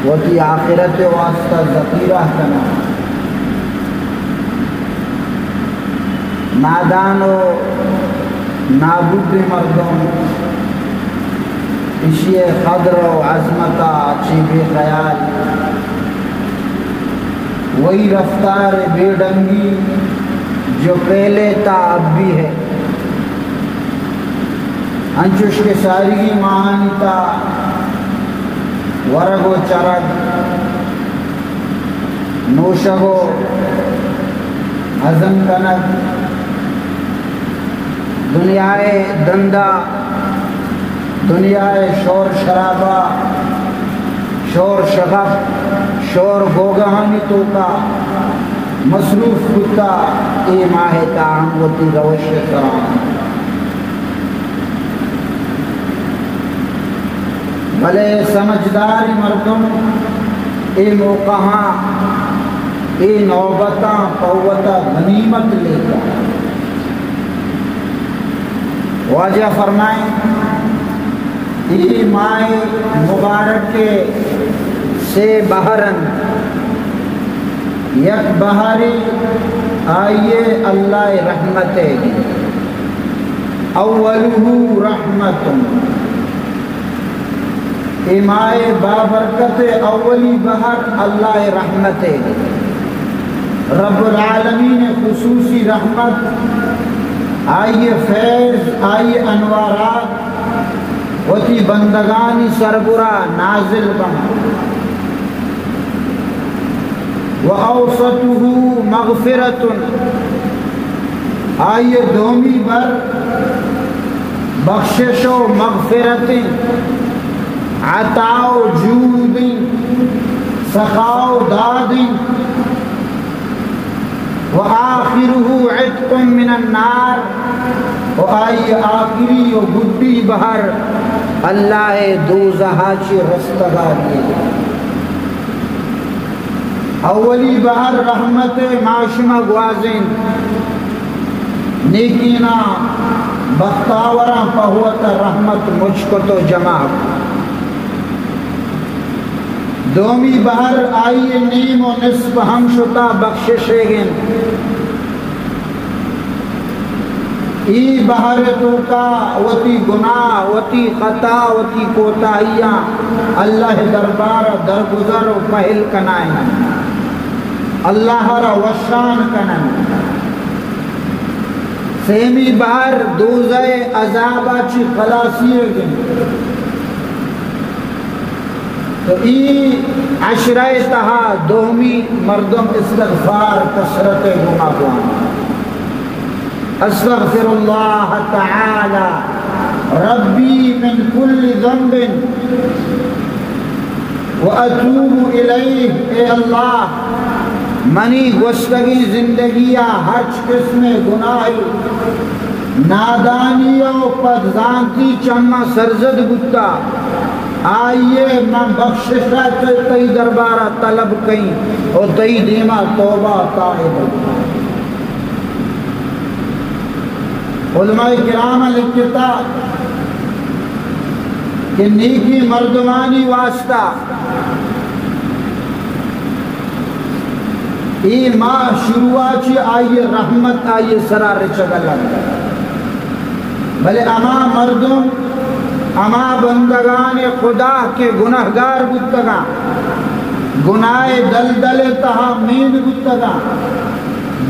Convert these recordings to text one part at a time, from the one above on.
وتی آخرت واسطہ ذخیرہ کنا نادان و نابود مردم اشی قدر و عظمتا اچھی بے خیال وہی رفتار بے ڈنگی جو پہلے تا اب بھی ہے انچوش کے ساری معانی تا ورگ و چرگ نوشگ و ہضم کنگ دنیائے دندہ دنیائے شور شرابہ شور شغف شور گوگہانی تو کا مصروف کتا اے ماہ تاہم وتی روش کرام بھلے سمجھدار مردم اے موقعاں اے نوبتاں قوتہ غنیمت لے کر واجہ فرمائیں اے ماہ مبارک کے سے بہرن یک بہاری آئیے اللہ رحمت اولہ رحمت امائے بابرکت اولی بہر اللہ رحمت رب العالمین خصوصی رحمت آئیے فیض آئیے انوارات وتی بندگانی سربرا نازل بن وَأَوْسَطُهُ مَغْفِرَةٌ آئیے دومی بر بخشش و مغفرت عطا و جود سخا و داد وآخرہ عتق من النار و آئیے آخری و گڈی بہر اللہ دوزہا چی رستگاری اولی بہر رحمت معاشمہ گوازن نیکینا بختاوراں پہوت رحمت مجھ کو تو جمع دومی بہر آئیے نیم و نصف ہم شتا بخششے گن ای بہر تو کا وتی گناہ وتی خطا وتی کوتاہیاں اللہ دربار درگزر و پہل کنائیں اللہ را وشان کنن سیمی بہر دوزہ عذابہ چی خلاصیے گن تو ای عشرہ تہا دومی مردم استغفار کثرت گناہ گوانا استغفر اللہ تعالی ربی من کل ذنب واتوب الیہ اے اللہ منی گستگی زندگیہ ہچ قسم گناہی نادانی و پدزانتی چمہ سرزد گتا آئیے میں بخششہ تی دربارہ طلب کہیں اور تی دیمہ توبہ طائب علماء کرام لکھتا کہ نیکی مردمانی واسطہ ای ماہ شروعاتی آئیے رحمت آئیے سرار چگل لگا بلے اما مردم اما بندگان خدا کے گناہگار بودتگا گناہ دلدل تہا مین بودتگا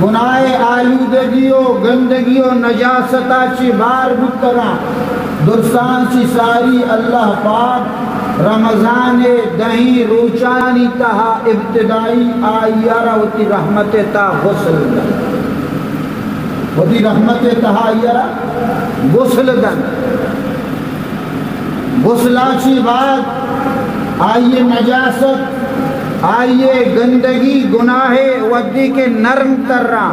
گناہ آلودگی و گندگی و نجاستا چی بار بودتگا درسان چی ساری اللہ پاک رمضان دہی روچانی تہا ابتدائی آئیارہ ہوتی رحمت تا غسل دن ہوتی رحمت تہا آئیارہ غسل دن غسلاچی بعد آئیے نجاست آئیے گندگی گناہ ودی کے نرم تر رہا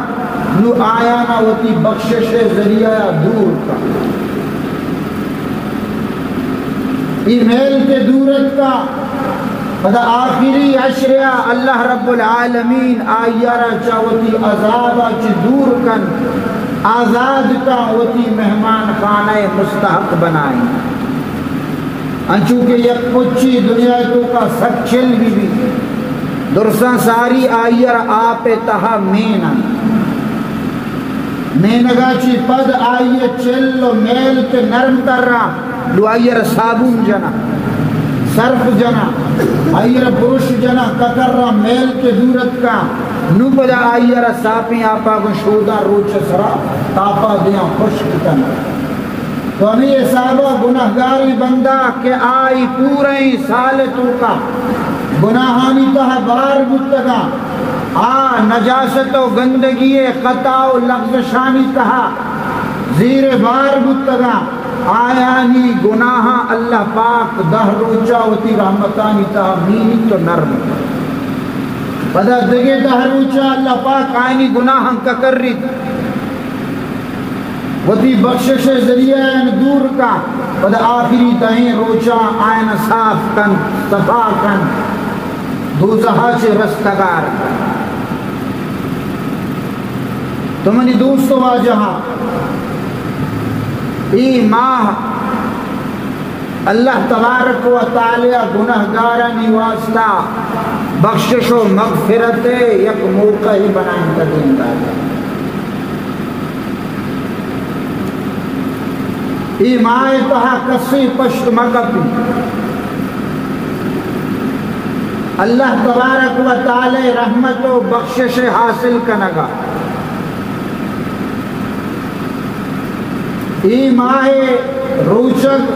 نو آیانا ہوتی بخشش ذریعہ دور کا ای میل کے دورت کا فدا آخری عشریہ اللہ رب العالمین آئیارہ چاوتی عذابہ چی دور کن آزاد کا ہوتی مہمان خانہ مستحق بنائیں انچوکہ یک پچی دنیا تو کا سچل بھی درساں ساری آئیر آپ تہا مینگا چی پد آئیے چلو میل کے نرم تر رہا لو آئیر صابون جنا صرف جنا آئیر برش جنا کتر رہا میل کے دورت کا نو پدا آئیر ساپیں آپا کو شودا روچ سرا تاپا دیاں خشک کنا تو ہمیں یہ صحابہ گناہگاری بندہ کہ آئی پورے سال تو کا گناہانی تہا بار بتگا نجاست و گندگی خطا و لغزشانی تہا زیر بار بتگا آیانی گناہ اللہ پاک دہ روچا ہوتی رحمتانی تہا مینی تو نرم پدا دگے دہ روچا اللہ پاک آئینی گناہ کا کر رہی وتی بخشش ذریعہ دور کا پدا آخری دہیں روچا آئین صاف کن صفا کن دوزہا سے رستگار تو منی دوستو واجہاں ای ماہ اللہ تبارک و تعالی گناہگارانی واسطہ بخشش و مغفرت یک موقع ہی بنائیں تدین دادا ای ماہ تہا کسی پشت مکپی اللہ تبارک و تعالی رحمت و بخشش حاصل کنگا ای ماہ روچک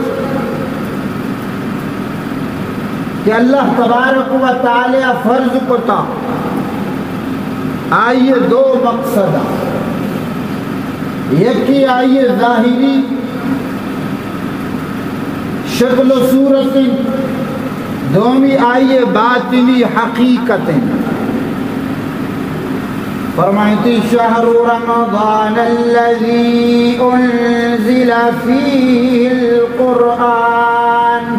کہ اللہ تبارک و تعالی فرض کتا آئیے دو مقصد یکی آئیے ظاہری شکل و صورت دومی آئیے باطنی حقیقت فرمائیتی شہر رمضان الذی انزل فیہ القرآن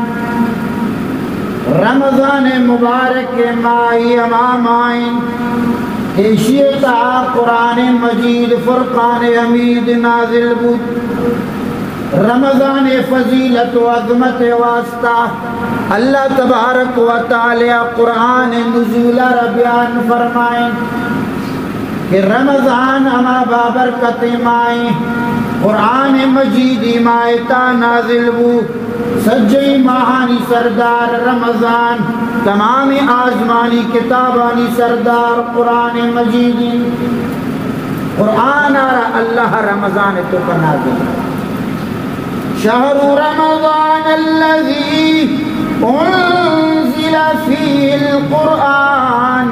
رمضان مبارک مائی امام آئین ایشیتا قرآن مجید فرقان حمید نازل بود رمضان فضیلت و عظمت واسطہ اللہ تبارک و تعالی قرآن نزول بیان فرمائیں کہ رمضان اما بابرکت مائیں قرآن مجید مائتا نازل بو سجی ماہانی سردار رمضان تمام آزمانی کتابانی سردار قرآن مجید قرآن اللہ رمضان تو کا نازل شہر رمضان الذی انزل فیہ القرآن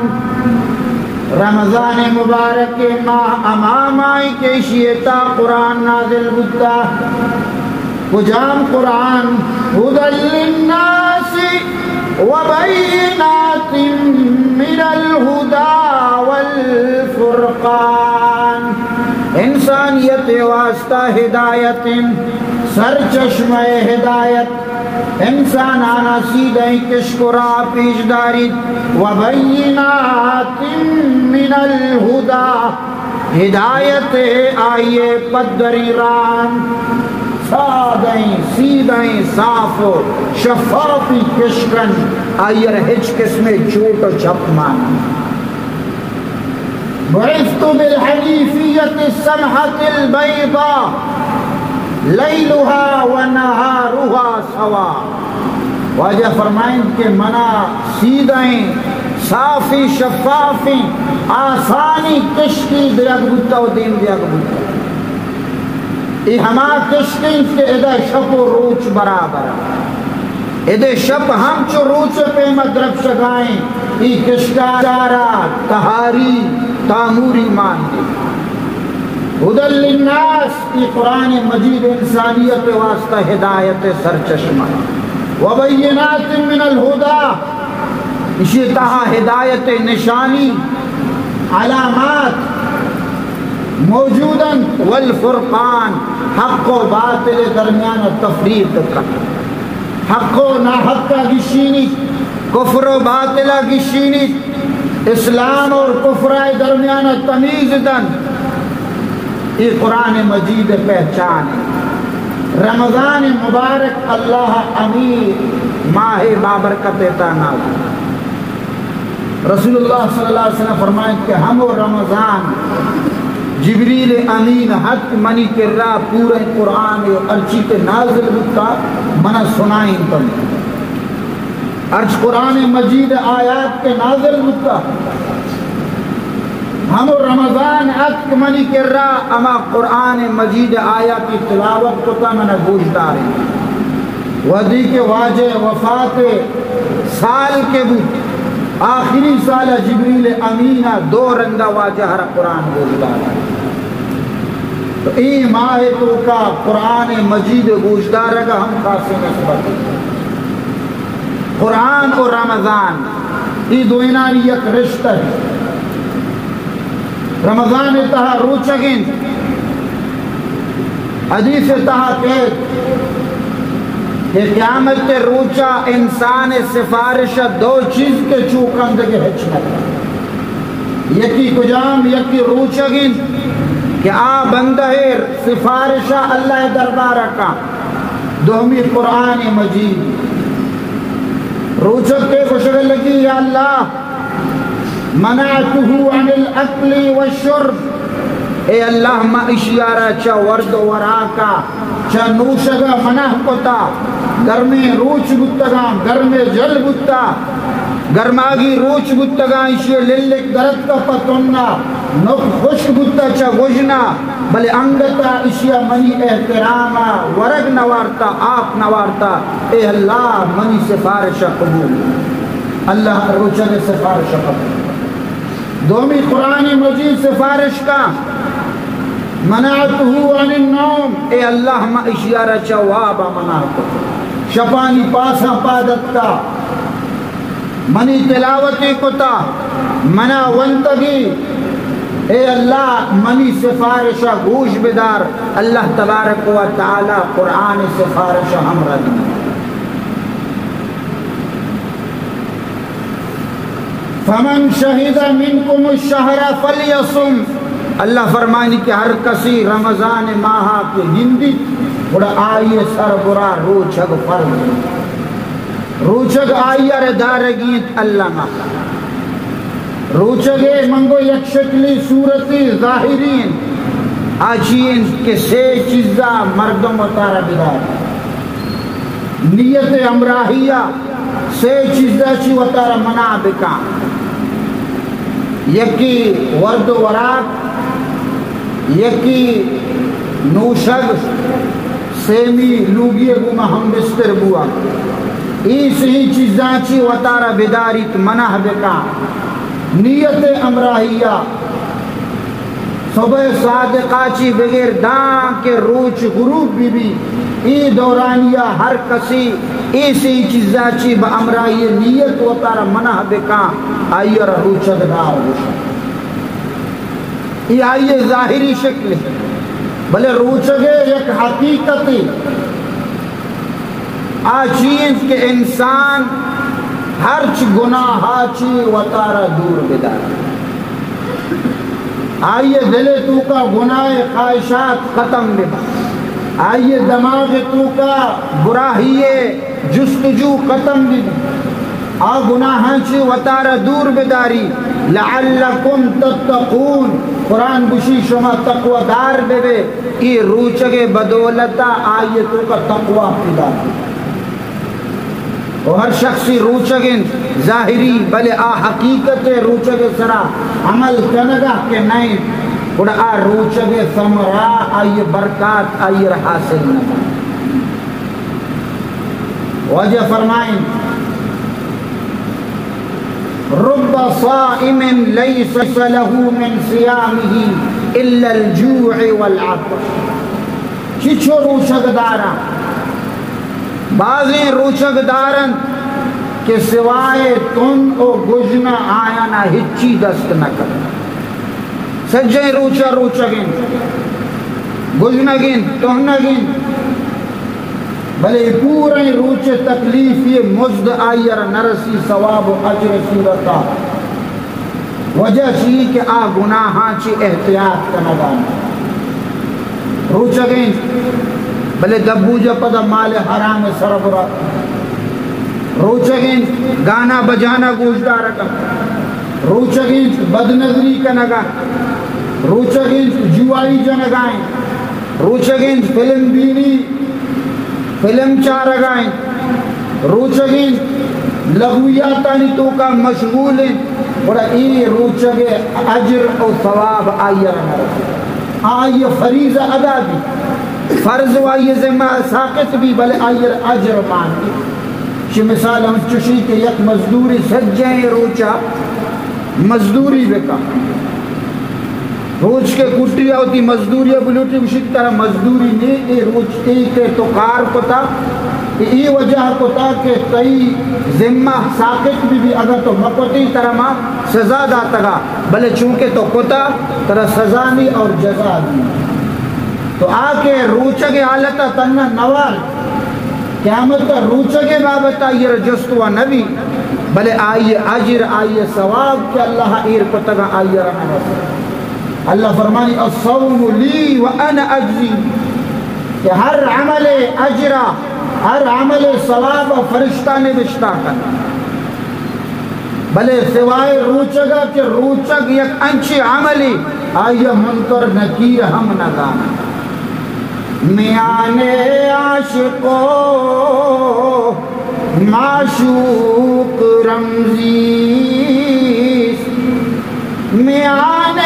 رمضان مبارک ماہ امام آئی کے شیطہ قرآن نازل بودتا کجام قرآن ہدی للناس وبینات من الہدی والفرقان انسانیت واسطہ ہدایت سرچشمہ ہدایت انسان آنا سیدھیں کشکرا پیش داری وبینات من الہدی ہدایت آئیے پدری ران سادیں سیدھیں صاف شفافی کشکن آئیے ہچ قسم چوٹ و چھپ مان بعثت بالحنیفیت السمحۃ البیضاء لیلها ونہارها سوا واجہ فرمائیں کہ منا سیدھیں صافی شفافی آسانی کشکی دیگ بودتا و دین دیگ بودتا ای ہما کشکی کے ادھا شپ و روچ برابر ادھے شپ ہم چو روچ پہ مدرب شگائیں ای کشکارا تہاری تاموری مان دے ہدی للناس ای قرآن مجید انسانیت واسطہ ہدایت سرچشمہ وبینات من الہدی اسی تہا ہدایت نشانی علامات موجوداً والفرقان حق و باطل درمیان تفریق کا حق و ناحق کا گشینی کفر و باطل گشینی اسلام اور کفر درمیان تمیز دن یہ قرآن مجید پہچان ہے رمضان مبارک اللہ امیر ماہ بابرکت نازل. رسول اللہ صلی اللہ علیہ وسلم فرمائیں کہ ہم و رمضان جبریل امین حق منی کر رہا پورے قرآن ارچی کے نازل ہوتا منہ سنائیں تم ارچ قرآن مجید آیات کے نازل ہوتا ہم رمضان حق منی کر رہا اما قرآن مجید آیات کی تلاوت کو منہ گوشدار ودی کے واجہ وفات سال کے بود آخری سال جبریل امینہ 2 رنگا واجہ ہر قرآن گوشدار تو ای ماہ تو کا قرآن مجید گوشدار رگا ہم خاصی نسبت قرآن اور رمضان ای دوینانی یک رشتہ ہے. رمضان تہا روچگن حدیث تہا کہ قیامت کے روچا انسان سفارش 2 چیز کے چوکند کے ہچنت یکی کجام یکی روچگن کہ آ بندہ سفارشہ اللہ دربارہ کا دومی قرآن مجید روچک کے خوشگل لگی یا اللہ منعتہو عن الاکل والشرب اے اللہ ما اشیارہ چا ورد وراکا چا نوشگا منع کتا گھر میں روچ بتگام گھر میں جل بتا گرماگی روچ بتگا اشیاء للک درد کا پتننا نق خوش بتا چا گوشنا بلے انگتا اشیاء منی احتراما ورگ نوارتا آپ نوارتا اے اللہ منی سفارش قبول اللہ روچہ نے سفارش قبول. دومی قرآن مجید سفارش کا منعتہو عن النوم اے اللہ ما اشیارہ چوابا منعتو شپانی پاسا پادتا منی تلاوتی کتا منا ونتگی اے اللہ منی سفارشہ گوش بدار اللہ تبارک و تعالی قرآن سفارشہ ہم ردی. فمن شہد منکم الشہر فلیصم اللہ فرمائنی کہ ہر کسی رمضان ماہا کے ہندی بڑا آئیے سر برا روچگ فرد روچگ آئیے ردارگیت اللہ ماہا روچگے منگو یک شکلی صورتی ظاہرین آجین کے 6 چیزا مردم و تارا بدار نیت امراہیہ 6 چیزا چی و تارا منابکا یکی ورد و وراک یکی نوشگ سیمی لوگی گوما ہم بستر بوا ایس ہی چیزاں چی و تارا بداریت منح بکا نیت امراہیہ صبح صادقہ چی بغیر دان کے روچ غروب بھی ای دورانیہ ہر کسی ایسی چیزاں چی با امراہیہ نیت و تارا منح بکا آئیر روچگ دار ہوشا یہ آئیے ظاہری شکل بلے روچگے یک حقیقتی آچین کے انسان ہر چی گناہ چی و تارا دور بدار آئیے دل تو کا گناہ خواہشات ختم بدا آئیے دماغ تو کا براہیے جستجو ختم بدا آ گناہ چی و تارا دور بداری لعلکم تتقون قرآن بشی شما تقوی دار بے بے ای روچگے بدولتا آیتوں کا تقوی پیدا اور ہر شخصی روچگن ظاہری بلے آ حقیقت روچگے سرا عمل کنگا کے نہیں بڑا آ روچگے ثمرہ آئی برکات آئی حاصل نہ وجہ فرمائیں رب صائم ليس له من صيامه الا الجوع والعطش چچو روچگ دارا بعضی روچگ دارن کہ سوائے تن او گجنا آیا نہ ہچی دست نہ کر سجے روچا روچگن گجنگن تہنگن بلے پورے روچ تکلیف یہ مزد آئیر نرسی ثواب و اجر صورتا وجہ چی کہ آ گناہاں چی احتیاط کنگان روچگیں بلے دبو جا پدا مال حرام سربرا روچگین گانا بجانا گوشدار کا روچگین بدنظری کا نگا روچگین جوائی جنگائیں روچگین فلم بینی فلم چارگائیں روچگین لغویاتانی تو کا مشغول ہیں اور ای روچگے اجر و ثواب آئیے رہا آئیے فریض ادا بھی فرض و آئیے ذمہ ساقت بھی بلے آئیے اجر مانگی چی مثال ہم چشی کے یک مزدوری سجیں روچا مزدوری بکا روچ کے کٹی ہوتی مزدوری بلوٹی اسی طرح مزدوری نہیں روچ ایک تو کار کو تا ای وجہ کو تا کہ کئی ذمہ ساقت بھی اگر تو مکوتی طرح ماں سزا داتا گا بلے چونکہ تو کتا طرح سزا نہیں اور جزا نہیں تو آکے روچہ کے حالتا تنہ نوال قیامت کا روچہ کے بابت آئیے رجستوا نبی بلے آئیے عجر آئیے ثواب کہ اللہ ایر کو تگا آئیے رہنا اللہ فرمانی الصوم لی وانا اجزی کہ ہر عمل اجرہ ہر عمل ثواب فرشتہ نے بشتا کرنا بلے سوائے روچگا کہ روچگ یک انچی عملی آئیے منکر نکیر ہم نگانا میان عاشقو معشوق رمزی میان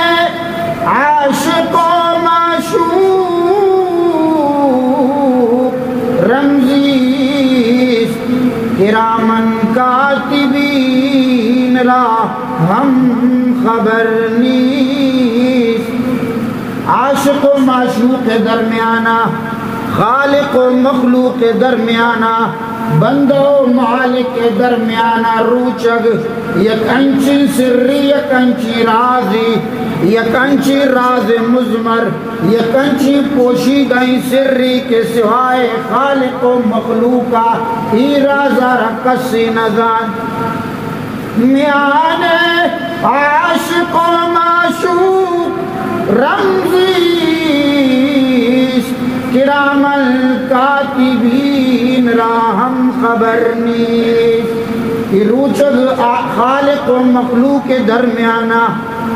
عاشقو معشوق رمزی کرامن کاتبین را ہم خبر نیست عاشق و معشوق درمیانہ خالق و مخلوق درمیانہ بندہ و مالک درمیانہ روچگ یک انچی سری یک انچی رازی یک انچی راز مزمر یک انچی پوشیدہ سری کے سوائے خالق و مخلوقہ ہی رازہ رکسی نزان میان عاشق و معشوق رمزی کرام الکاتبین را ہم خبر نیست روچگ خالق و مخلوق درمیانہ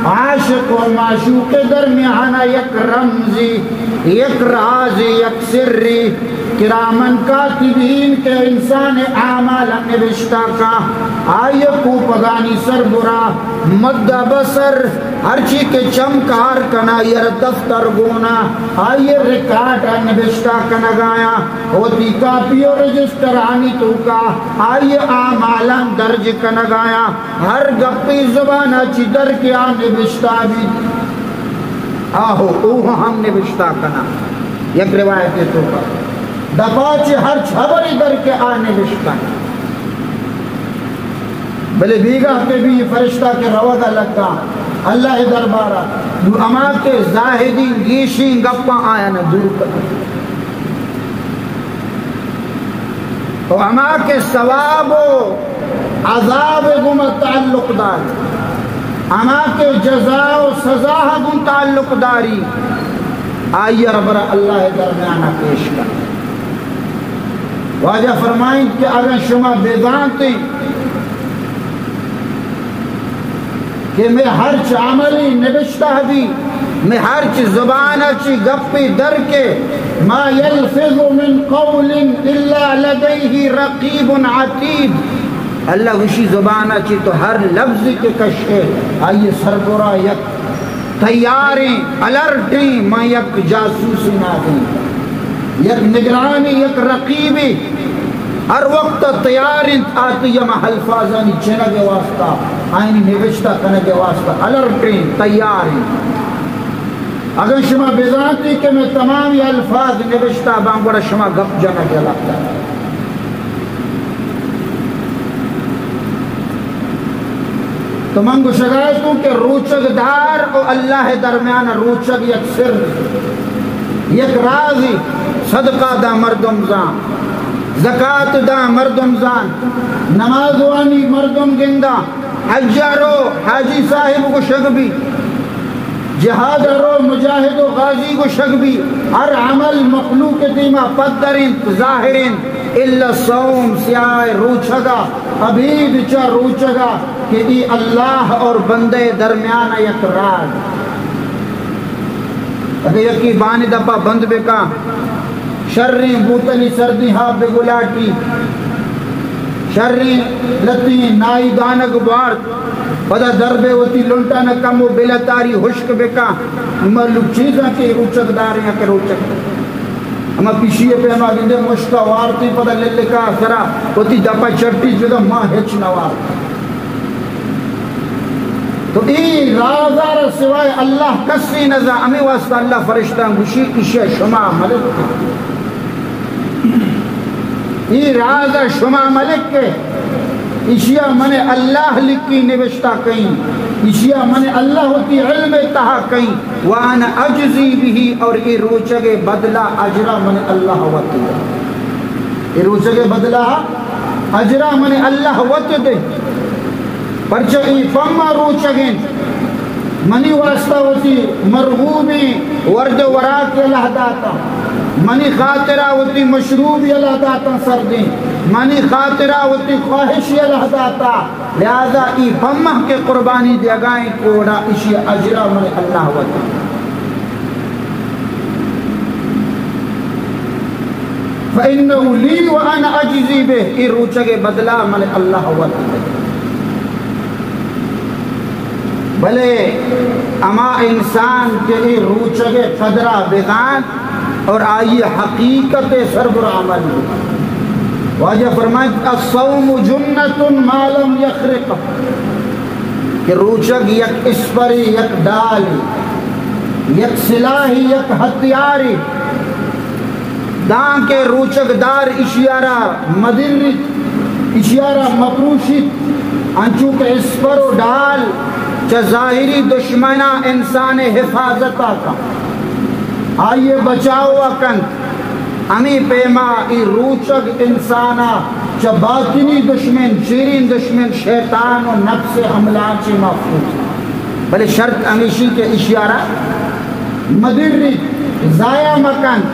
عاشق و معشوق درمیانہ یک رمزی یک راز یک سری کرامن کاتبین کے انسان اعمال نوشتہ کا آئیے کو پگانی سر برا مد بسر ہر چی کے چمکار کنا یر دفتر گونا آئیے ریکارڈ نوشتہ کنا گایا ہوتی کاپی اور رجسٹر آنی تو کا آئیے اعمالا درج کنا گایا ہر گپی زبانہ چی در کے آن نوشتہ بھی آہو اوہ ہم نوشتہ کنا یک روایت تو کا دپاچی ہر چھبری در کے آنے بشکن بلے بیگا کے بھی فرشتہ کے روگا لگا اللہ دربارہ دو اما کے زاہدین گیشین گپا آیا نا دور کر تو اما کے ثواب و عذاب گم تعلق دار اما کے جزا و سزا گم تعلق داری آئیے ربرہ اللہ درمیانہ پیش کر واجہ فرمائیں کہ اگر شما بیدانتی کہ میں ہر چی عملی نبشتہ بھی میں ہر چی زبانہ چی گپی در کے ما یلفظ من قول الا لدیہ رقیب عتید اللہ وشی زبانہ چی تو ہر لفظ کے کشے آئیے سربرا یک تیاری الرٹی ما یک جاسوسی نہ دیں یک نگرانی یک رقیبی ہر وقت تیاری آتی یما حلفاظانی چنگے واسطہ آئینی نوشتہ کنگے واسطہ الرٹین تیاری اگر شما بیزانتی کہ میں تمامی الفاظ نوشتہ بانگوڑا شما گپ جنگے لگتا ہے تو منگو شگایت ہوں کہ روچگ دار اور اللہ درمیان روچگ یک سر یک رازی صدقہ دا مردم زان زکاة دا مردم زان نمازوانی مردم گندہ حجارو حاجی صاحب کو شگبی جہاد رو مجاہد و غازی کو شگبی ہر عمل مخلوق دیما پدرین ظاہرین الا صوم سیاہ روچگا ابھی بچا روچگا کہ ای اللہ اور بندے درمیان یک راز اگر یکی بانی دپا بند بکا شرری بوتلی سردی ہاں بگلاٹی شرری لتی نائی دانک بارت پدا دربے ہوتی لنٹا نہ کم و بلتاری حشک بکا ملک چیزاں کے روچک دار ہیں کہ روچک اما پیشیے پہ ہما گندے مشکا وارتی پدا للکا سرا ہوتی دپا چٹی جگہ ماں ہچ نوار تو ای رازار سوائے اللہ کسی نزا امی واسطہ اللہ فرشتہ گوشی اشیاء شما ملک ای رازہ شما ملک کے اشیاء من اللہ لکی نوشتہ کہیں اشیاء من اللہ ہوتی علم تہا کہیں وانا اجزی بھی اور ای روچگے بدلہ اجرا من اللہ ہوتی ای روچگے بدلہ اجرا من اللہ ہوتی دے پرچہ ای فما روچگیں منی واسطہ ہوتی مرغوبی ورد وراک اللہ داتا منی خاطرہ ہوتی مشروبی اللہ داتا سردیں منی خاطرہ ہوتی خواہشی اللہ داتا لہذا ای فما کے قربانی دیگائیں کوڑا اسی اجرہ من اللہ ہوتی فَإِنَّهُ لِي وَأَنَا أَجْزِي بِهِ ای روچگے بدلہ من اللہ ہوتی بلے اما انسان کے روچگے قدرہ بغان اور آئیے حقیقت سربر عمل واجہ فرمائیں الصوم جنت ما لم یخرق کہ روچگ یک اسپری یک ڈالی یک سلاحی یک ہتھیاری دان کے روچگ دار اشیارہ مدرت اشیارہ مپروشت انچو کے اسپر و ڈال چا ظاہری دشمنہ انسان حفاظتا کا آئیے بچاؤ اکن امی پیما ای روچگ انسانا چا باطنی دشمن شیرین دشمن شیطان و نفس حملان چی محفوظ بلے شرط امیشی کے اشیارہ مدری ضائع مکن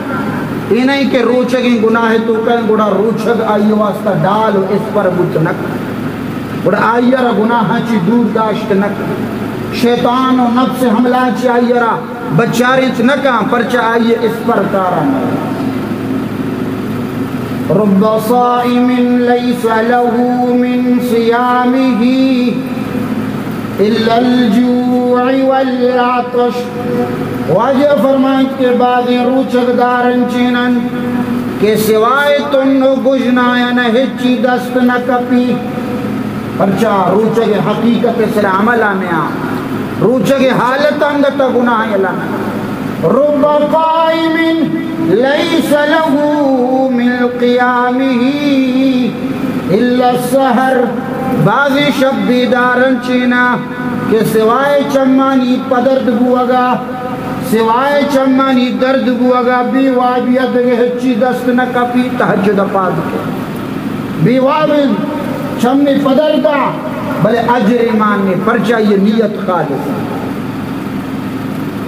یہ نہیں کہ روچگیں گناہ تو کہیں گوڑا روچگ آئیے واسطہ ڈال و اس پر بچنک اور آئیرہ گناہ چی دور داشت نک شیطان و نفس حملہ چی آئیرہ بچارت نکا پرچہ آئیے اس پر کارا رب صائم لیس له من صیامه الا الجوع والعطش واجہ فرمائیں کہ بعد روچک دارن چینن کہ سوائے تنو گجنایا نہ ہچی دست نہ کپی پرچہ روچگ حقیقت سر عمل آمیا روچگ حالت اندتا گناہ یلانا رب قائم لیس له من قیامه الا السحر بعضی شب بیدارن چینا کہ سوائے چمانی پدرد بوگا سوائے چمانی درد بوگا بی وابیت ہچی دست نہ کپی تحجد پاد کے بی وابیت چمنی پدر دا بلے اجر ایمان نے پرچہ یہ نیت خالص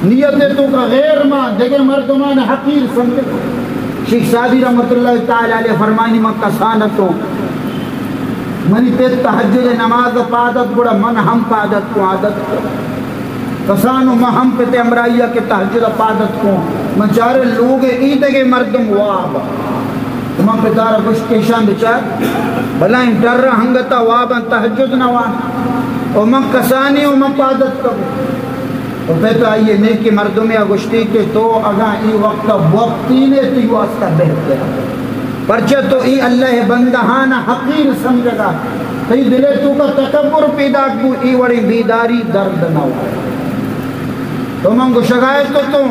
نیت تو کا غیر ماں دیکھے مردمان حقیر سمجھے شیخ سعدی رحمت اللہ تعالی علیہ فرمائنی من کسانتوں منی پیت تحجد نماز پادت بڑا من ہم پادت کو عادت کو کسانو میں ہم پیتے امرائیہ کے تحجد پادت کو من چارے لوگ عیدگے مردم وابا تمام پتارا کچھ کیشان بچار بلائیں ڈر رہا ہنگتا وابن تحجد نوان اور من کسانی و من پادت کرو تو پہتا آئیے نیکی مردمی اگشتی کے تو اگاں ای وقتا وقتینے تی واسطہ بہتر پرچہ تو ای اللہ بندہانا حقیر سمجھگا تی دلے تو کا تکبر پیدا کو ای وڑی بیداری درد نہ ہوا تو من کو شگایت تو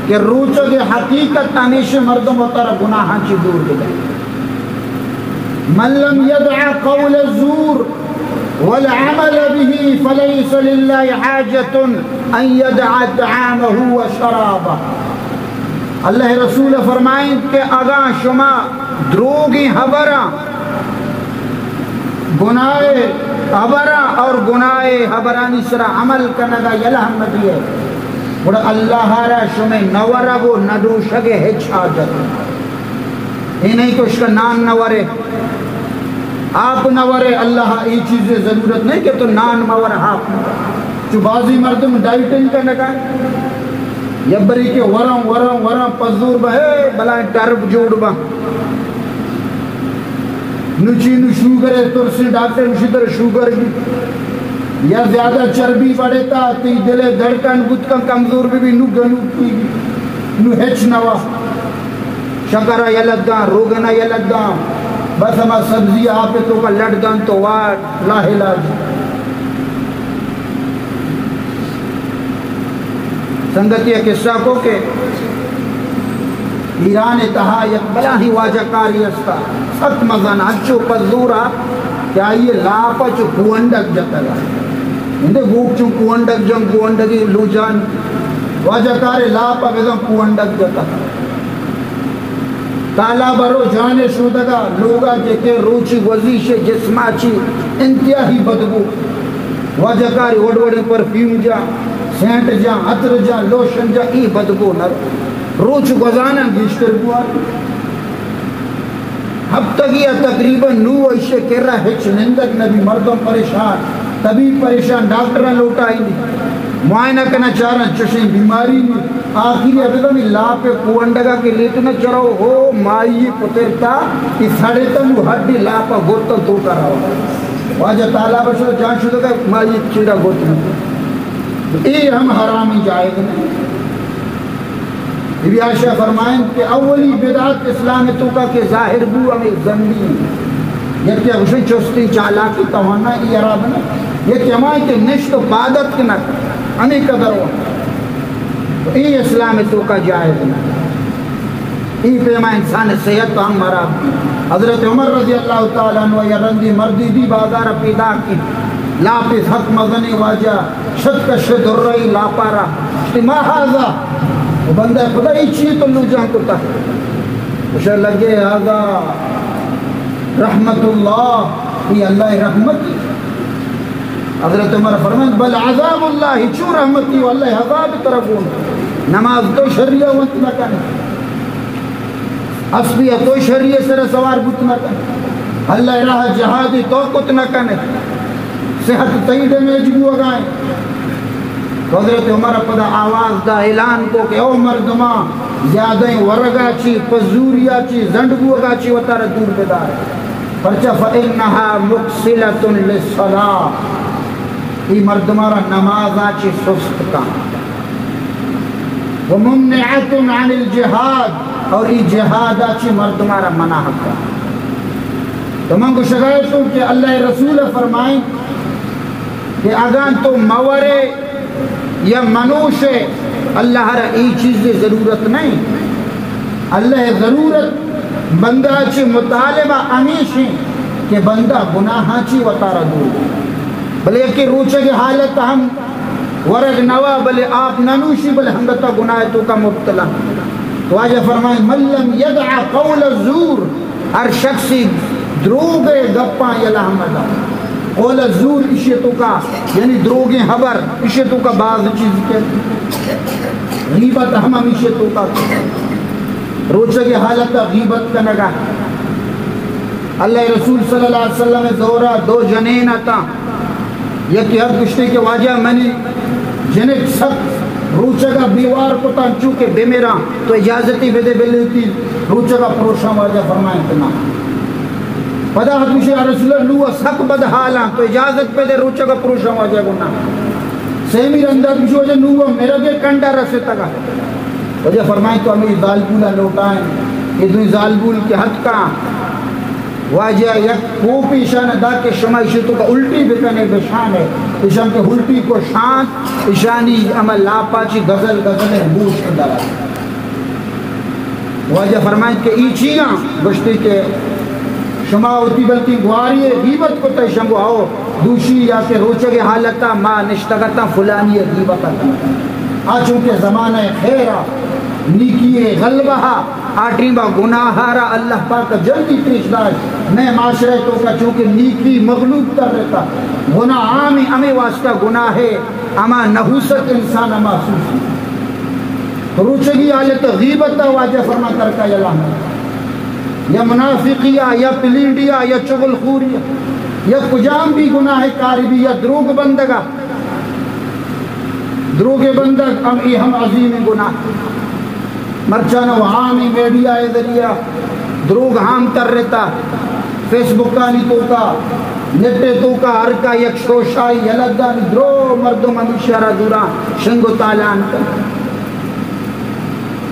کہ روچو کے حقیقت ہمیشہ مردم و طرح گناہاں چی دور دے من لم يدع قول الزور والعمل به فليس لله حاجة ان يدع طعامه وشرابه اللہ رسول فرمائیں کہ اگاں شما دروگی حبرہ گناہ حبرہ اور گناہ حبرانی سرا عمل کرنے کا یلہ ہم دیئے بڑا اللہ را شمیں نورا گو ندو شگے ہچ آجت یہ نہیں کہ اس کا نان نورے آپ نورے اللہ ای چیزیں ضرورت نہیں کہ تو نان مور آپ جو بازی مردم ڈائٹنگ کرنے کا یبری کے ورم پزور بہے بلائیں ٹرب جوڑ با نچی نو شوگر ہے ترسی ڈاکٹر مشتر شوگر بھی یا زیادہ چربی بڑھے تا تی دلے دھڑکن گتکن کمزور بھی نو گنو کی نو ہچ نوا شکرہ یلدگاں روگنہ یلدگاں بس ہما سبزی آپے تو کا لڑگان تو واد لا علاج سنگتی قصہ کو کہ ایران تہا یک بلا ہی واجہ کاری استا ست مزن اچھو پزورا کیا یہ لاپا چو کوندک جتا گا اندے گوک چو کوندک جن کوندگی لو جان واجہ کاری لاپا بزن کوندک جتا تالا برو جانے شودگا لوگا جتے روچی وزیش جسما چی انتہائی بدبو واجہ کاری وڑوڑی پرفیوم جا سینٹ جا عطر جا لوشن جا ای بدبو نر روچ گزانا گیشتر بوار ہفتگیہ تقریباً نو ایشے کر رہا ہچ نندک نبی مردم پریشان طبیب پریشان ڈاکٹرہ لوٹائی نہیں معائنہ کرنا چاہ رہا چشیں بیماری نہیں آخری ابدا میں لا پہ کوانڈگا کے لیتنا چرو ہو مائی پترتا اس سڑے تنو ہڈی لا پہ گوتا تو کر رہا ہو واجہ تعالیٰ بشو جان شدہ کہ مائی چیرہ گوتا اے ہم حرامی جائے گا بی عائشہ فرمائیں کہ اولی بدعت اسلام تو کا کہ ظاہر بو ہمیں زنبی یہ کیا اسے چستی چالاکی توانا ای عراب نا یہ کہ ہمیں کہ نشت و بادت کے نکر ہمیں قدر ہوا ای اسلام تو کا جائے گا ای پہ ہمیں انسان صحت تو ہم مراب حضرت عمر رضی اللہ تعالیٰ عنہ یا رندی مردی دی بازار پیدا کی لاپس حق مغنی واجہ شد کا شد رئی لاپارا ما حاضا وہ بندہ خدا ہی چیئے تو لو جان کو تک اسے لگے آگا رحمت اللہ یہ اللہ رحمت حضرت عمر فرمائیں بل عذاب اللہ چو رحمتی واللہ عذاب طرف ہوں نماز تو شریعہ وقت نہ کرنے اسبیہ تو شریعہ سر سوار بت نہ کرنے اللہ راہ جہادی تو کت نہ کرنے صحت تیدے میں جبو اگائیں حضرت عمر پدا آواز دا اعلان کو کہ او مردمہ زیادہ ورگا چی پزوریا چی زندگو اگا چی وطار دور بدار پرچہ فَإِنَّهَا مُقْسِلَةٌ لِلصَّلَاةِ ای مردمارا نمازا چی سست کا وَمُمْنِعَةٌ عَنِ الْجِهَادِ اور ای جہادا چی مردمارا منع کا تو من کو شکایت ہوں کہ اللہ رسول فرمائیں کہ اگر تو مورے یا منوش ہے اللہ را ای چیز ضرورت نہیں اللہ ضرورت بندہ چی مطالبہ امیش ہیں کہ بندہ گناہ چی وطارہ دور بلے کہ روچے کی حالت ہم ورگ نوا بلے آپ ننوشی بلے ہمگتا گناہ تو کا مبتلا واجہ فرمائیں من لم یدع قول الزور ہر شخصی دروگے گپاں یلا حمدہ قول الزور اشیے تو کا یعنی دروگیں حبر اشیے تو کا بعض چیز کے غیبت ہم اشیے تو کا روچہ کی حالت غیبت کا نگا اللہ رسول صلی اللہ علیہ وسلم دورہ دو جنین آتا یکی حد گشتے کے واجہ میں نے جنک سخت روچہ کا بیوار کو تا چونکہ بے میرا تو اجازتی بے دے بلے تھی روچہ کا پروشہ واجہ فرمائیں اتنا پدا حد مجھے رسول اللہ نوہ سک بدحالا تو اجازت پہ دے روچہ کا پروشہ واجہ گنا سیمیر اندر مجھے وجہ نوہ میرا کے کنڈا رسے تگا وجہ فرمائیں تو ہمیں ظالبولا لوٹائیں یہ دوئی ظالبول کے حد کا واجہ یک پوپی شان دا کے شما اشتو کا الٹی بکنے بشان ہے اشان کے الٹی کو شانت اشانی عمل لاپاچی غزل بوش اندر واجہ فرمائیں کہ ایچیاں گشتی کے شما ہوتی بلکہ گواری غیبت کو تشنگو آؤ دوشی یا کہ روچے کے حالتا ما نشتگتا فلانی غیبت آ چونکہ زمانہ خیرہ نیکی غلبہ آٹھیں با گناہارا اللہ پاک جلدی پیش داشت میں معاشرے تو کا چونکہ نیکی مغلوب کر رہتا گناہ عامی ہمیں واسطہ گناہ ہے اما نحوست انسان محسوس روچگی آلت غیبت واجہ فرما ترکا یلا یا منافقیہ یا پلیڈیا یا چغل خوریہ یا کجام بھی گناہ کاری بھی یا دروگ بندگا دروگ بندگ ہم عظیم گناہ مرچانہ وہامی میڈیا ذریعہ دروگ ہام تر رہتا فیس بکانی تو کا نٹے تو کا ہر کا یک شوشائی یلدانی درو مردم ہمیشہ دورا شنگو تالان کر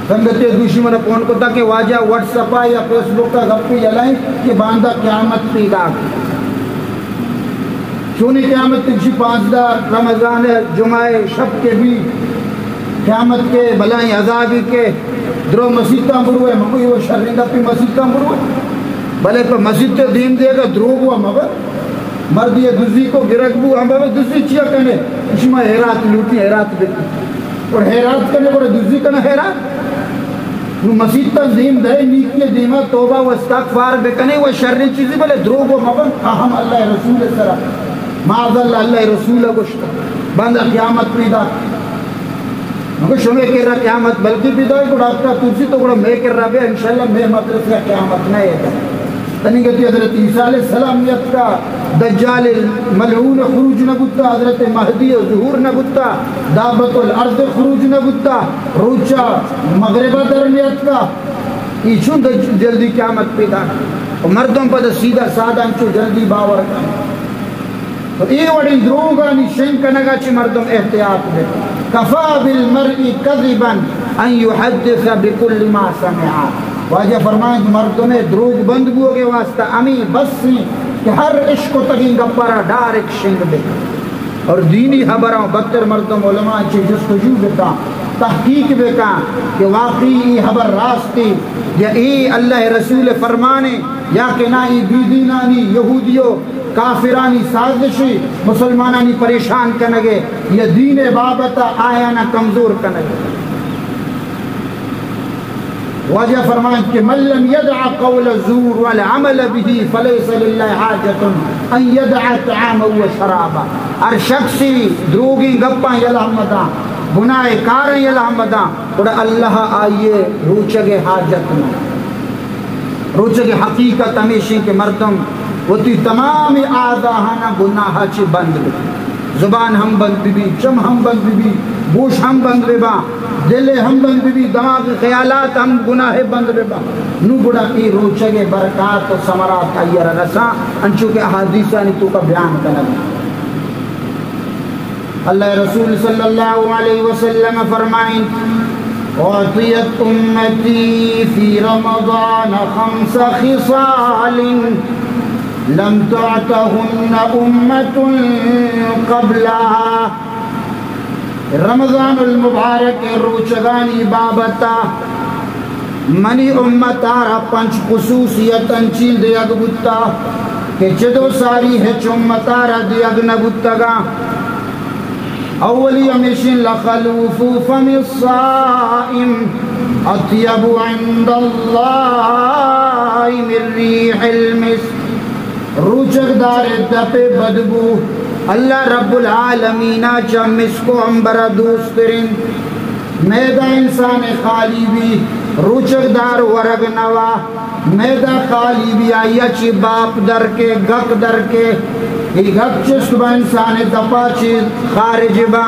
سنگتے دوشی منہ پون کو تا کہ واجہ واٹس اپا یا فیس بک کا گپی جلائیں کہ باندھا قیامت پیدا کی چونی قیامت تکشی 15 رمضان جمعہ شب کے بھی قیامت کے بلائیں عذابی کے درو مسجد کا مروے مگوی وہ شرنگا پی مسجد کا مروے بلے پر مسجد تے دین دے گا دروگ ہوا مگر مرد یہ دزی کو گرک بو ہم بابا دزی چیا کہنے اسی میں حیرات لوٹی حیرات دیتی اور حیرات کرنے بڑے دزی کنا حیرات نو مسجد تا دین دے نیکی دیمہ توبہ و استغفار بکنے وہ شرری چیزی بلے دروگ ہوا مگر ہم اللہ رسول سرا معاذ اللہ رسول گوشتا بندہ قیامت پیدا مگر شمیں کر رہا قیامت بلکہ پیدا ہے کو ڈاکٹر ترسی تو گوڑا میں کر رہا بے انشاءاللہ میں مدرس کا قیامت نہیں ہے تنی کہتی حضرت عیسیٰ علیہ السلامیت کا دجال ملعون خروج نبتا حضرت مہدی ظہور نبتا دابت الارض خروج نبتا روچا مغربہ درمیت کا ایچون جلدی قیامت پیدا مردوں پر سیدھا سادہ انچو جلدی باور کا تو یہ وڑی دروگانی شنکنگا چی مردم احتیاط دے کفا بالمرئی کذبا ان یحدث بکل ما سمعا واجہ فرمائیں کہ مردم دروگ بند بو کے واسطہ امی بس سی کہ ہر عشق و تگین گپارا ڈائریکٹ شنگ دے اور دینی خبروں بدتر مردم علماء چی جستجو بتا تحقیق بکا کہ واقعی ای خبر راستی یا ای اللہ رسول فرمانے یا کہ نا ای بیدینانی یہودیوں کافرانی سازشی مسلمانانی پریشان کنگے یا دین بابتا آیانا کمزور کنگے واجہ فرمائیں کہ من لم يدع قول الزور والعمل به فليس لله حاجة ان يدع طعاما وشرابا ہر شخصی دروگی گپاں یلحمداں گناہ کاریں یلحمداں اور اللہ آئیے روچگے حاجت میں روچگے حقیقت ہمیشہ کے مردم وتی تمام آدھاہانا گناہ چی بند بھی زبان ہم بند بھی چم ہم بند بھی گوش ہم بند بھی دل ہم بند بھی دماغ خیالات ہم گناہ بند بھی نو گڑا کی روچگے برکات و ثمرات تیار رسا انچو کے احادیثانی تو کا بیان کرنا اللہ رسول صلی اللہ علیہ وسلم فرمائیں اعطیت امتی فی رمضان 5 خصال لم تعتهن امت قبلها رمضان المبارک روچگانی بابتا منی امتارا 5 خصوصیتا چیل دیگ بتا کہ چدو ساری ہے چمتارا دیگ نبتا اولی امیشن لخلوف فم الصائم اطیب عند اللہ من ریح المسک روچک دار دپ بدبو اللہ رب العالمین چا مسکو امبرا دوسترین میدہ انسان خالی بھی روچک دار ورگ نوا میدہ خالی بھی آیا چی باپ در کے گک در کے گک چسک با انسان دپا چی خارج با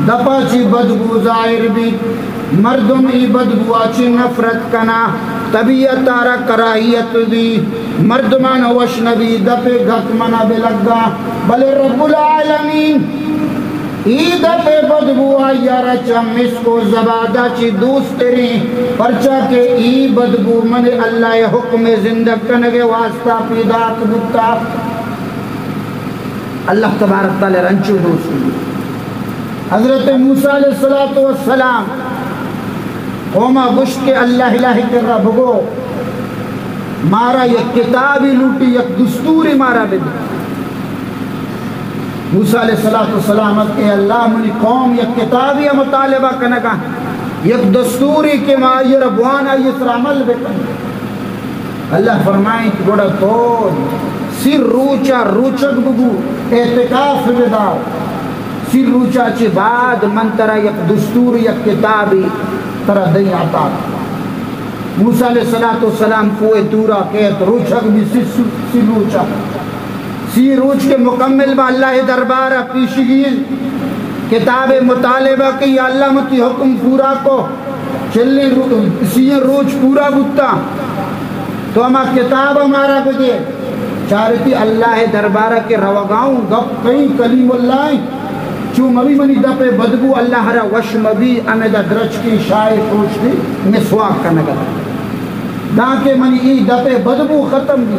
دپا چی بدبو ظاہر بھی مردم ای بدبو آچی نفرت کنا طبیعت تارا کراہیت دی مردمان وشنبی دپے گھت منا بلگا بلے رب العالمین ای دپے بدبو آیا رچا مسکو زبادہ چی دوست تیری پرچا کے ای بدبو من اللہ حکم زندگ کنگے واسطہ پیدات بتا اللہ تبارک تعالی رنچو دوسری حضرت موسیٰ علیہ السلام قوما گشت کے اللہ الہ کر رہا بھگو مارا یک کتابی لوٹی یک دستوری مارا بھی موسیٰ علیہ السلام کہ اللہ منی قوم یک کتابی مطالبہ کنگا یک دستوری کے مائی ربوانا یہ عمل بکن اللہ فرمائیں کہ بڑا تو سر روچا روچک بگو اعتقاف بدار سر روچا چی بعد منترہ یک دستور یک کتابی ترا دئی عطا موسیٰ علیہ السلام کوئے دورا کہت روچک بھی سی روچا سی روچ کے مکمل با اللہ دربارہ پیشگیر کتاب مطالبہ کی اللہ متی حکم پورا کو چلی سی روچ پورا بتا تو ہما کتاب ہمارا بجے چارتی اللہ دربارہ کے روگاؤں گپ کئی کلیم اللہ چو مبی منی دپے بدبو اللہ را وش مبی امیدہ درچ کی شائع پوچھ دی مسواک کا نگر دانکہ منی ای دپے بدبو ختم دی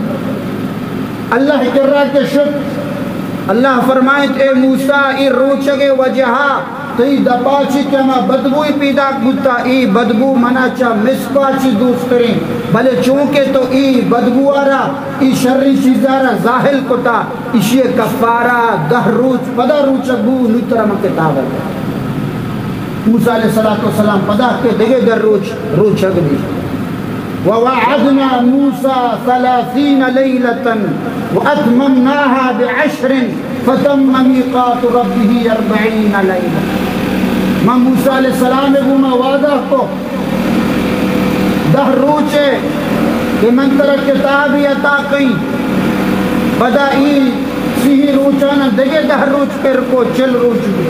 اللہ کرا کے شک اللہ فرمائت اے موسیٰ ای روچگے وجہا تو ای دپاچی کہ ہما بدبوی پیدا کتا ای بدبو منا چا مسکاچی دوست کریں بلے چونکہ تو ای بدبو آرا ای شرری چیزارا ظاہل کتا اسی کفارہ 10 روچ پدا روچک بو نترم کتاب ہے موسیٰ علیہ السلام پدا کے دگے در روچک بھی وَوَعَدْنَا مُوسَى 30 لَيْلَةً وَأَتْمَمْنَاهَا ب10 فَتَمَّ مِيقَاتُ رَبِّهِ 40 لَيْلَةً میں موسیٰ علیہ السلام کو میں وعدہ کو 10 روچے کہ من ترک کتابی عطا کہیں بدا ای سی روچانا دگے 10 روچ پر کو 40 روچ بھی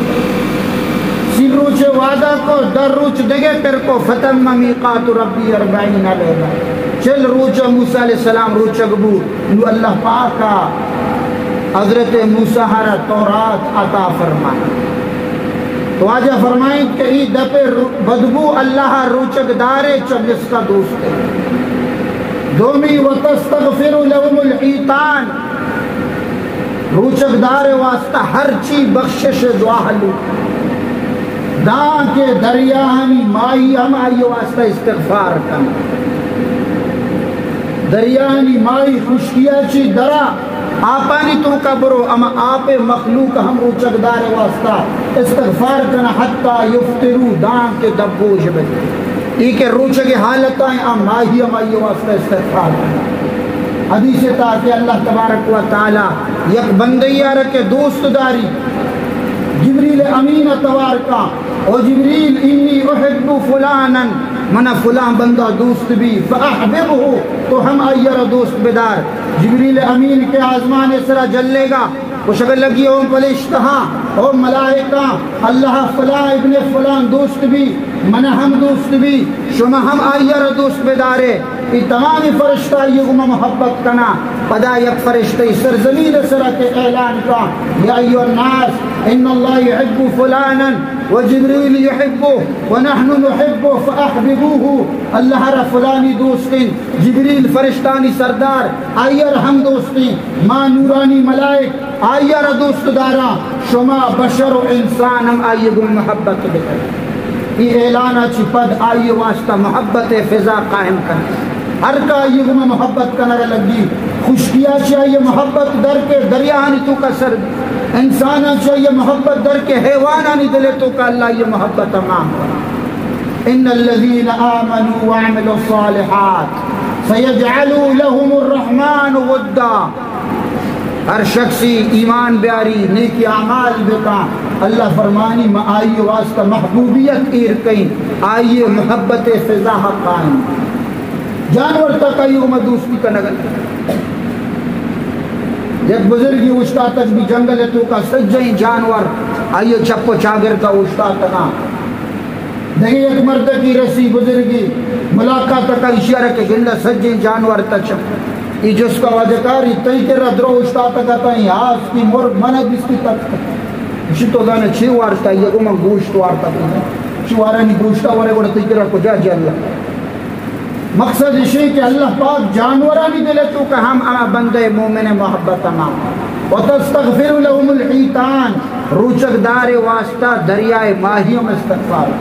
سی روچ وعدہ کو 10 روچ دگے پر کو فتم میقات ربی 40 لیلہ 40 روچ موسیٰ علیہ السلام روچ اگبو نو اللہ پاکا حضرت موسیٰ ہرا تورات عطا فرمائے تو آجا فرمائیں کہ ای دپے بدبو اللہ روچک دارے چنس کا دوست ہے دومی وَتَسْتَغْفِرُ لَهُمُ الْحِيطَانِ روچک دارے واسطہ ہر چی بخشش دعا حلو دان کے دریانی مائی ہم آئیے واسطہ استغفار کرنا دریانی مائی خشکیا چی درا آپانی تو کا برو اما آپ مخلوق ہم روچک دارے واسطہ استغفار کرنا حتی یفترو دان کے دبوش بجے ایک روچک حالت آئیں ام ماہی ہم آئیے واسطہ استغفار کرنا حدیث تاکہ اللہ تبارک و تعالی یک بندیہ رکھے دوست داری جبریل امین اتوار کا او جبریل انی احب فلانا منا فلان بندہ دوست بھی فاحببہ تو ہم آئیر دوست بدار جبریل امین کے آزمان اسرا جلے گا وہ شکل لگی او پلشتہا او ملائکہ اللہ فلان ابن فلان دوست بھی من ہم دوست بھی شما ہم آئیر دوست بدارے یہ تمامی فرشتہ یہ گمہ محبت کنا پدا یک فرشتہ سرزمین سرہ کے اعلان کا یا ایو الناس ان اللہ يحب فلانا وجبریل يحبه ونحن نحبه فاحببوه اللہ را فلانی دوستین جبریل فرشتانی سردار آئیر ہم دوستین ما نورانی ملائک آئیر دوست دارا شما بشر و انسان ہم آئیے گم محبت بکر یہ اعلانہ چی پد آئیے واسطہ محبت فضا قائم کرنے ہر کا آئیے گم محبت کنر لگی خوشکیا چاہیے محبت در کے دریانی تو کا سر انسانا چاہیے محبت در کے حیوانانی دلے تو کا اللہ یہ محبت امام ان الذین آمنوا وعملوا الصالحات سیجعلوا لهم الرحمن ودا ہر شخصی ایمان بیاری نیکی اعمال بکا اللہ فرمانی میں آئیے واسطہ محبوبیت ایر کہیں آئیے محبت فضا حق قائم جانور تک آئیے میں دوستی کا نگل یک بزرگی اشتا تک بھی جنگل ہے تو کا سجائیں جانور آئیے چپو چاگر کا اشتا تکا نہیں ایک مرد کی رسی بزرگی ملاقات کا اشارہ کے گندہ سجائیں جانور تک یہ جس کا وجہ کاری تئی کے ردرو اشتا تکا تائیں آس کی مرگ منہ بستی تک اسی تو گانے چھ وارتا یہ امہ گوشت وارتا چھ وارانی گوشتا وارے گوڑا تئی کے رکھو جا جا اللہ مقصد یہ کہ اللہ پاک جانورانی دلے تو کہ ہم اما بندے مومن محبت امام وَتَسْتَغْفِرُ لَهُمُ الْحِيطَانِ روچک دار واسطہ دریائے ماہیوں میں استغفار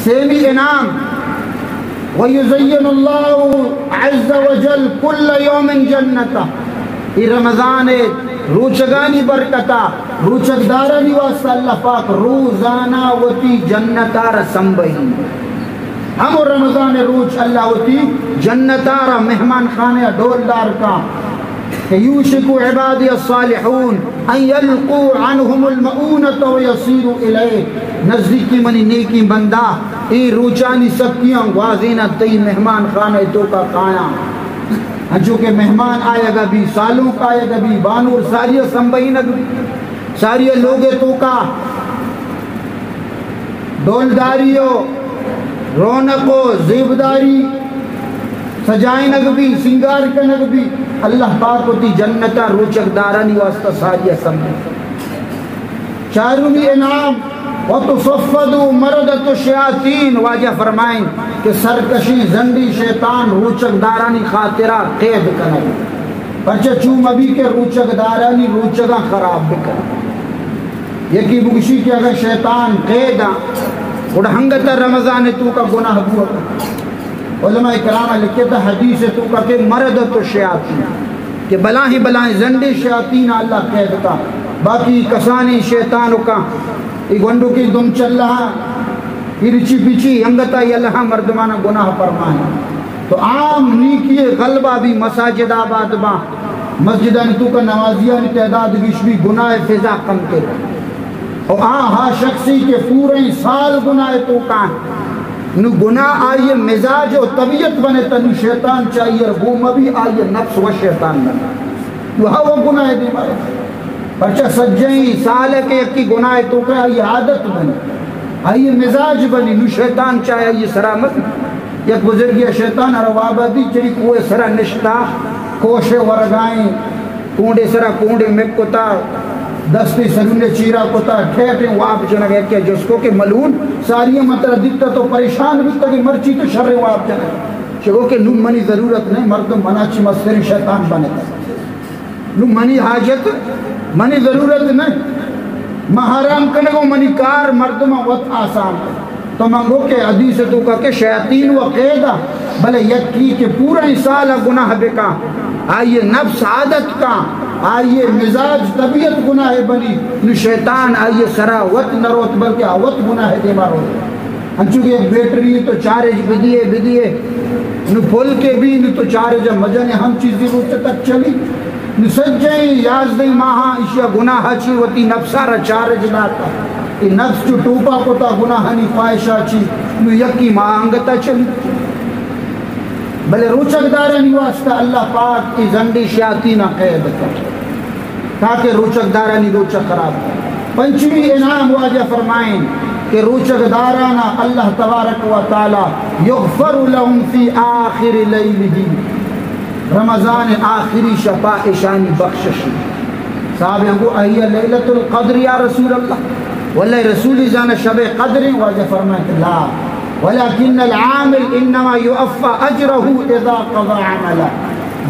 سیمی انعام وَيُزَيِّنُ اللَّهُ عَزَّ وَجَلْ كُلَّ يَوْمٍ جَنَّتَ یہ رمضان روچگانی برکتا روچک دارانی واسطہ اللہ پاک روزانہ وتی جنتا رسمبہی ہم رمضان روچ اللہ ہوتی جنتارا مہمان خانے ڈول دار کا کہ یوشک عبادی الصالحون ان یلقوا عنہم المؤونۃ ویصیروا الیہ، نزدیکی منی نیکی بندہ ای روچانی سکیاں واضینہ تی مہمان خانہ تو کا قایا، جو کہ مہمان آئے گا بھی، سالوں کا آئے گا بھی، بانور ساریہ سنبئی نگی، ساریہ لوگے تو کا ڈولداریو رونقو زیبداری سجائیں نگبی سنگار کا نگبی، اللہ پاک ہوتی جنتا روچک دارانی واسطہ ساریہ سنبئی۔ چارمی انعام وَتُصَفَّدُوا مَرَدَةُ الشَّيَاطِينِ، واجہ فرمائیں کہ سرکشی زندی شیطان روچک دارانی خاطرہ قید کرنے، پرچہ چوم ابھی کے روچک دارانی روچکاں خراب بکر، یکی بکشی کہ اگر شیطان قیدہ اڑھنگتا رمضان تو کا گناہ بوا کر، علماء کرام لکھے تھا حدیث تو کا کہ مردت الشیاطین، کہ بلاہیں بلاہیں زندی شیاطین اللہ قید کا، باقی کسانی شیطانوں کا ای گنڈو کی دم چل رہا رچی پیچی انگتا یہ اللہ مردمانہ گناہ فرمائیں۔ تو عام نیکی غلبہ بھی مساجد آباد با مسجدان تو کا نوازیان تعداد گیش بھی گناہ فضا کم کرے، اور ہاں شخصی کے پورے سال گناہ تو کا نو گناہ آئیے مزاج و طبیعت بنے تنو شیطان چاہیے، گوم بھی آئیے نفس و شیطان بنے، تو ہاں وہ گناہ دی مارے، پرچہ سجیں سال کے ایک کی گناہ تو کہ آئیے عادت بنی، آئیے مزاج بنی، نو شیطان چاہے آئیے سرامت، یک بزرگی شیطان روابہ دی چری کوئے سرا نشتا کوشے ورگائیں کونڈے سرا کونڈے میں کتا دستی سرنے چیرا کتا ٹھیٹیں واب جنگ ہے کہ جس کو کہ ملون ساری مطلب دکتا تو پریشان بکتا کہ مرچی تو شر واب جنگ ہے، چگو کہ نو منی ضرورت نہیں، مردم مناچی مستری شیطان بنے نو منی حاجت منی ضرورت نہیں، محرام کرنے کو منی کار مردم وقت آسان ہے، تو منگو کہ حدیث تو کا کہ شیاطین و قیدہ بلے یکی کہ پورا سالہ گناہ بکا، آئیے نفس عادت کا، آئیے مزاج طبیعت گناہ بنی، نو شیطان آئیے سرا وط نروت بلکہ آوت گناہ دے مارو، انچوکہ ایک بیٹری تو چارج بدیے نو پھول کے بھی نو تو چارج مجھنے ہم چیزی روچے تک چلی، نو سجیں یازدیں ماہاں اشیا گناہ چی وطی نفسارا چارج ناتا، ای نفس جو ٹوپا کوتا گناہنی خواہشہ چی نو یکی مانگتا چلی، بلے روچک دارانی واسطہ اللہ پاک کی زندی شیاطین قید کر تاکہ روچک دارانی روچک خراب کر۔ پنچمی انعام واجہ فرمائیں کہ روچک دارانا اللہ تبارک و تعالی یغفر لهم فی آخر لیلہ، رمضان آخری شفا اشانی بخششی، صحابہ کو اہی لیلۃ القدر یا رسول اللہ، واللہ رسول جانا شب قدر، واجہ فرمائیں لا ولیکن العامل انما یوفا اجرہ اذا قضا عملہ،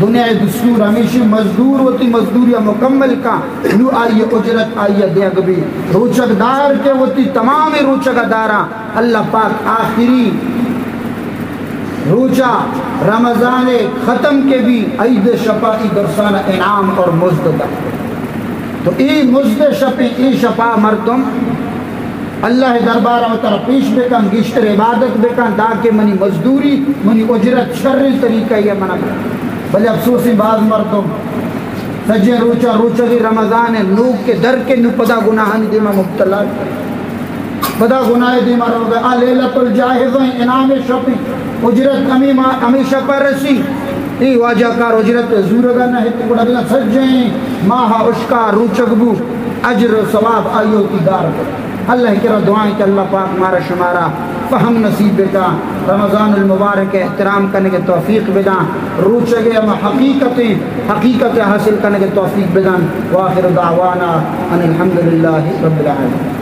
دنیا دستور ہمیشہ مزدور ہوتی، مزدوریہ مکمل کا نو آئیے اجرت آئیے دیگ بھی، روچک دار کے ہوتی تمام روچک دارہ اللہ پاک آخری روچہ رمضان ختم کے بھی عید شفا کی درسانہ انعام اور مزد دا، تو ای مزد شفی ای شفا مردم اللہ دربارہ و طرح پیش بکن، گشتر عبادت بکن، تاکہ منی مزدوری منی اجرت شر طریقہ یہ منع بلے افسوسی بعض مردم سجے روچہ رمضان نوک کے در کے نو پدا گناہن دیما مبتلا، پدا گناہ دیما رو گئے، لیلۃ الجاہزیں انعام شفی اجرت ہمیشہ پر رسی، ای واجہ کار اجرت زورگا نہ ہے تکڑا دینا سجیں ماہا اشکا روچک بو اجر و ثواب آئیو کی دار کر۔ اللہ کی دعائیں کہ اللہ پاک مارا شمارا فہم نصیب کا، رمضان المبارک کے احترام کرنے کے توفیق بدان، روچگے ہم حقیقت حاصل کرنے کے توفیق بدان، وآخر دعوانا ان الحمدللہ رب العالمین۔